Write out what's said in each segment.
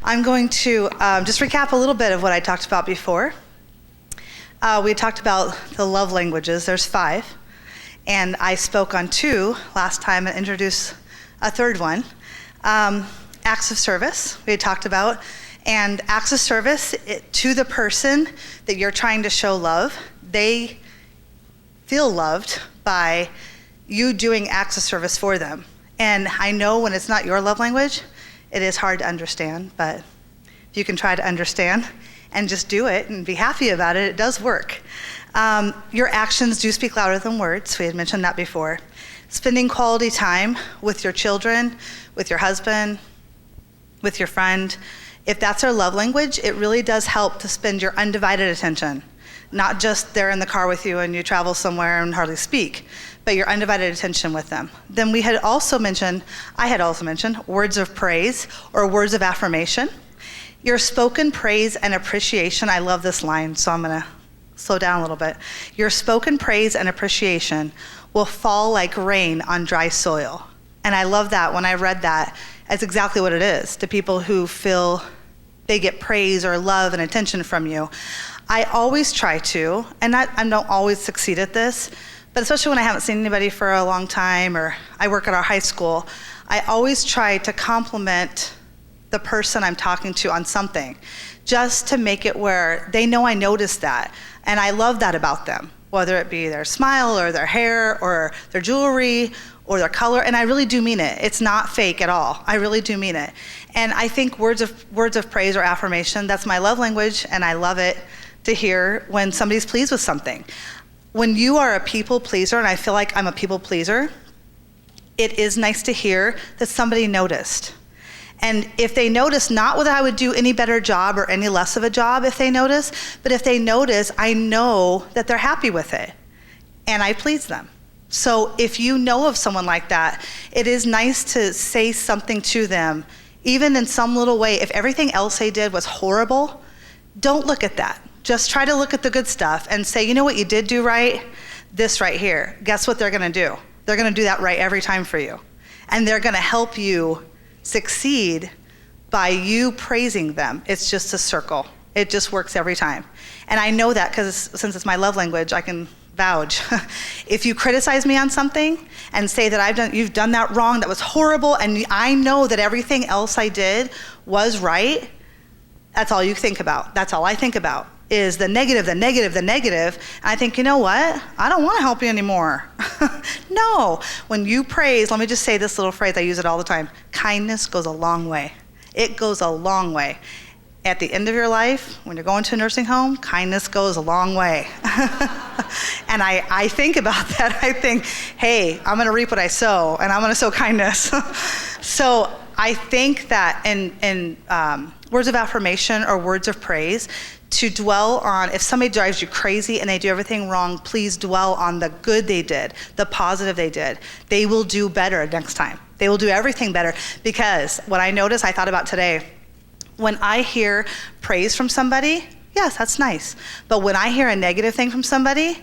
I'm going to just recap a little bit of what I talked about before. We talked about the love languages. There's 5. And I spoke on 2 last time and introduced a third one. Acts of service, we had talked about. And acts of service to the person that you're trying to show love, they feel loved by you doing acts of service for them. And I know when it's not your love language, it is hard to understand, but if you can try to understand and just do it and be happy about it, it does work. Your actions do speak louder than words. We had mentioned that before. Spending quality time with your children, with your husband, with your friend. If that's our love language, it really does help to spend your undivided attention. Not just they're in the car with you and you travel somewhere and hardly speak, but your undivided attention with them. Then I had also mentioned words of praise or words of affirmation. Your spoken praise and appreciation, I love this line, so I'm gonna slow down a little bit. Your spoken praise and appreciation will fall like rain on dry soil. And I love that. When I read that, that's exactly what it is to people who feel they get praise or love and attention from you. I always try to, and I don't always succeed at this, but especially when I haven't seen anybody for a long time or I work at our high school, I always try to compliment the person I'm talking to on something, just to make it where they know I noticed that. And I love that about them, whether it be their smile or their hair or their jewelry or their color, and I really do mean it. It's not fake at all. I really do mean it. And I think words of praise or affirmation, that's my love language, and I love it to hear when somebody's pleased with something. When you are a people pleaser, and I feel like I'm a people pleaser, it is nice to hear that somebody noticed. And if they notice, not whether I would do any better job or any less of a job if they notice, but if they notice, I know that they're happy with it, and I please them. So if you know of someone like that, it is nice to say something to them, even in some little way. If everything else they did was horrible, don't look at that. Just try to look at the good stuff and say, you know what you did do right? This right here. Guess what they're gonna do? They're gonna do that right every time for you. And they're gonna help you succeed by you praising them. It's just a circle. It just works every time. And I know that because since it's my love language, I can vouch. If you criticize me on something and say that you've done that wrong, that was horrible, and I know that everything else I did was right, that's all you think about. That's all I think about is the negative, the negative, the negative. And I think, you know what? I don't want to help you anymore. No. When you praise, let me just say this little phrase, I use it all the time. Kindness goes a long way. It goes a long way. At the end of your life, when you're going to a nursing home, kindness goes a long way. And I think about that. I think, hey, I'm going to reap what I sow, and I'm going to sow kindness. So I think that in words of affirmation or words of praise, to dwell on, if somebody drives you crazy and they do everything wrong, please dwell on the good they did, the positive they did. They will do better next time. They will do everything better. Because what I noticed, I thought about today, when I hear praise from somebody, yes, that's nice. But when I hear a negative thing from somebody,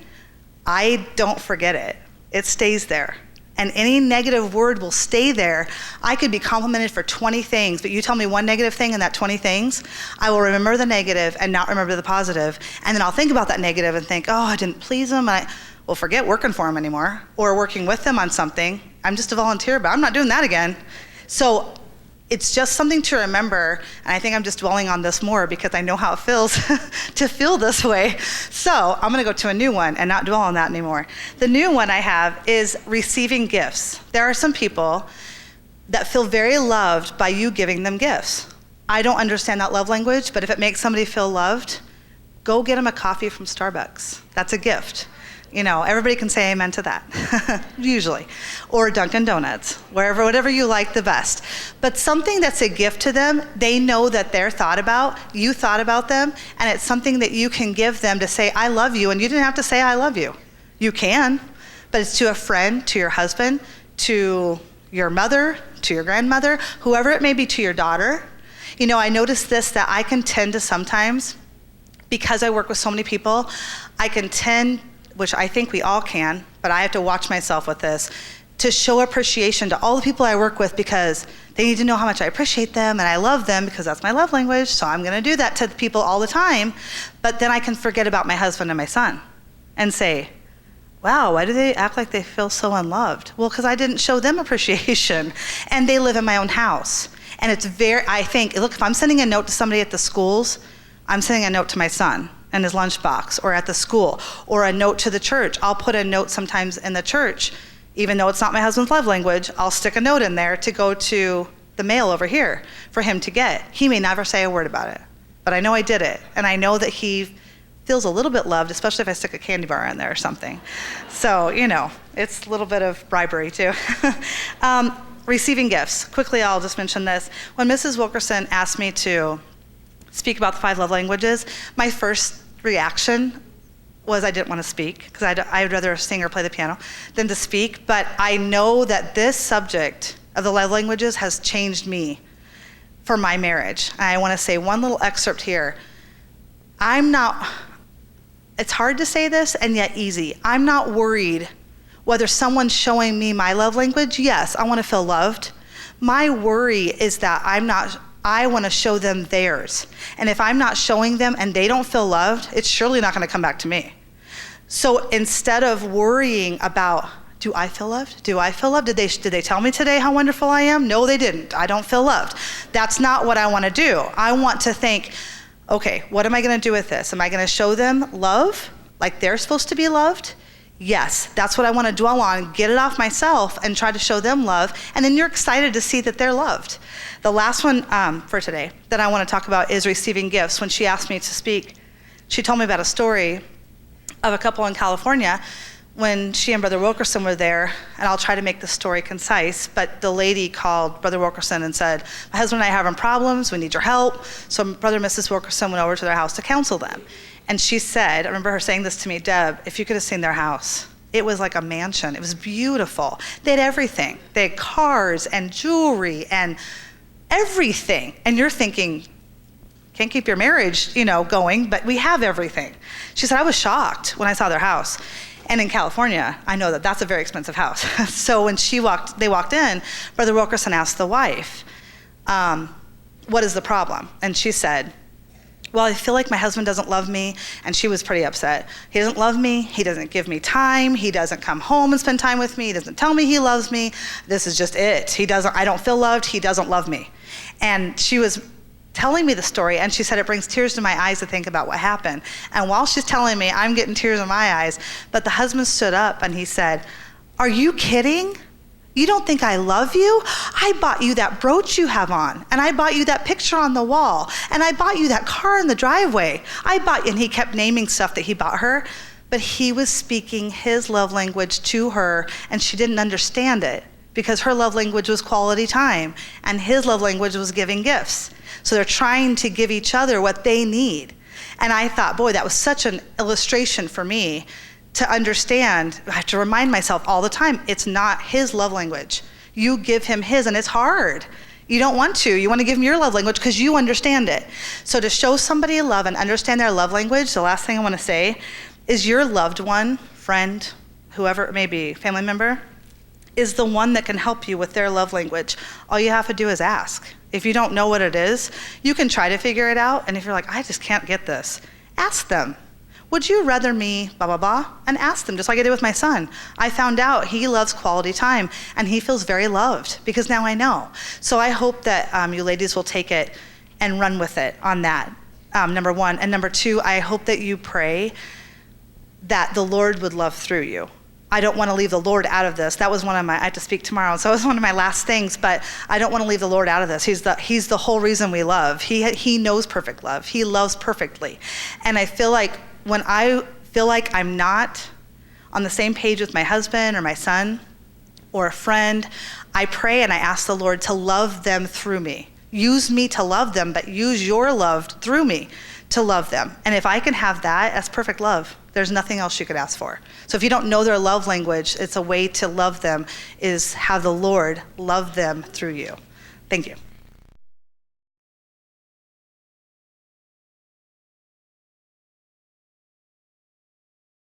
I don't forget it. It stays there. And any negative word will stay there. I could be complimented for 20 things, but you tell me one negative thing in that 20 things, I will remember the negative and not remember the positive. And then I'll think about that negative and think, oh, I didn't please them. And I will forget working for them anymore or working with them on something. I'm just a volunteer, but I'm not doing that again. So it's just something to remember, and I think I'm just dwelling on this more because I know how it feels to feel this way. So I'm gonna go to a new one and not dwell on that anymore. The new one I have is receiving gifts. There are some people that feel very loved by you giving them gifts. I don't understand that love language, but if it makes somebody feel loved, go get them a coffee from Starbucks. That's a gift. You know, everybody can say amen to that, usually. Or Dunkin' Donuts, whatever you like the best. But something that's a gift to them, they know that they're thought about, you thought about them, and it's something that you can give them to say, I love you, and you didn't have to say I love you. You can, but it's to a friend, to your husband, to your mother, to your grandmother, whoever it may be, to your daughter. You know, I noticed this, that I can tend to sometimes, because I work with so many people, I can tend, which I think we all can, but I have to watch myself with this, to show appreciation to all the people I work with, because they need to know how much I appreciate them and I love them, because that's my love language. So I'm going to do that to the people all the time. But then I can forget about my husband and my son and say, wow, why do they act like they feel so unloved? Well, because I didn't show them appreciation, and they live in my own house. And it's I think, look, if I'm sending a note to somebody at the schools, I'm sending a note to my son in his lunchbox, or at the school, or a note to the church. I'll put a note sometimes in the church, even though it's not my husband's love language, I'll stick a note in there to go to the mail over here for him to get. He may never say a word about it, but I know I did it. And I know that he feels a little bit loved, especially if I stick a candy bar in there or something. So, it's a little bit of bribery too. Receiving gifts. Quickly, I'll just mention this. When Mrs. Wilkerson asked me to speak about the 5 love languages, my first reaction was I didn't want to speak, because I'd rather sing or play the piano than to speak. But I know that this subject of the love languages has changed me for my marriage. And I want to say one little excerpt here. It's hard to say this and yet easy. I'm not worried whether someone's showing me my love language. Yes, I want to feel loved. My worry is that I want to show them theirs. And if I'm not showing them and they don't feel loved, it's surely not going to come back to me. So instead of worrying about, do I feel loved? Do I feel loved? Did they tell me today how wonderful I am? No, they didn't. I don't feel loved. That's not what I want to do. I want to think, okay, what am I going to do with this? Am I going to show them love like they're supposed to be loved? Yes, that's what I want to dwell on, get it off myself and try to show them love. And then you're excited to see that they're loved. The last one for today that I want to talk about is receiving gifts. When she asked me to speak, she told me about a story of a couple in California when she and Brother Wilkerson were there, and I'll try to make the story concise, but the lady called Brother Wilkerson and said, my husband and I are having problems, we need your help. So Brother and Mrs. Wilkerson went over to their house to counsel them. And she said, I remember her saying this to me, Deb, if you could have seen their house, it was like a mansion. It was beautiful. They had everything. They had cars and jewelry and everything. And you're thinking, can't keep your marriage, going, but we have everything. She said, I was shocked when I saw their house. And in California, I know that that's a very expensive house. So when they walked in, Brother Wilkerson asked the wife, what is the problem? And she said, well, I feel like my husband doesn't love me. And she was pretty upset. He doesn't love me. He doesn't give me time. He doesn't come home and spend time with me. He doesn't tell me he loves me. This is just it. I don't feel loved. He doesn't love me. And she was telling me the story, and she said it brings tears to my eyes to think about what happened. And while she's telling me, I'm getting tears in my eyes. But the husband stood up and he said, are you kidding? You don't think I love you? I bought you that brooch you have on, and I bought you that picture on the wall, and I bought you that car in the driveway. And he kept naming stuff that he bought her, but he was speaking his love language to her, and she didn't understand it because her love language was quality time, and his love language was giving gifts. So they're trying to give each other what they need. And I thought, boy, that was such an illustration for me to understand. I have to remind myself all the time, it's not his love language. You give him his, and it's hard. You don't want to. You want to give him your love language because you understand it. So to show somebody love and understand their love language, the last thing I want to say is your loved one, friend, whoever it may be, family member, is the one that can help you with their love language. All you have to do is ask. If you don't know what it is, you can try to figure it out. And if you're like, I just can't get this, ask them. Would you rather me, blah, blah, blah? And ask them, just like I did with my son. I found out he loves quality time, and he feels very loved because now I know. So I hope that you ladies will take it and run with it on that, number one. And number two, I hope that you pray that the Lord would love through you. I don't want to leave the Lord out of this. That was I have to speak tomorrow, so it was one of my last things, but I don't want to leave the Lord out of this. He's the whole reason we love. He knows perfect love. He loves perfectly. And I feel like when I feel like I'm not on the same page with my husband or my son or a friend, I pray and I ask the Lord to love them through me. Use me to love them, but use your love through me to love them. And if I can have that, that's perfect love. There's nothing else you could ask for. So if you don't know their love language, it's a way to love them is have the Lord love them through you. Thank you.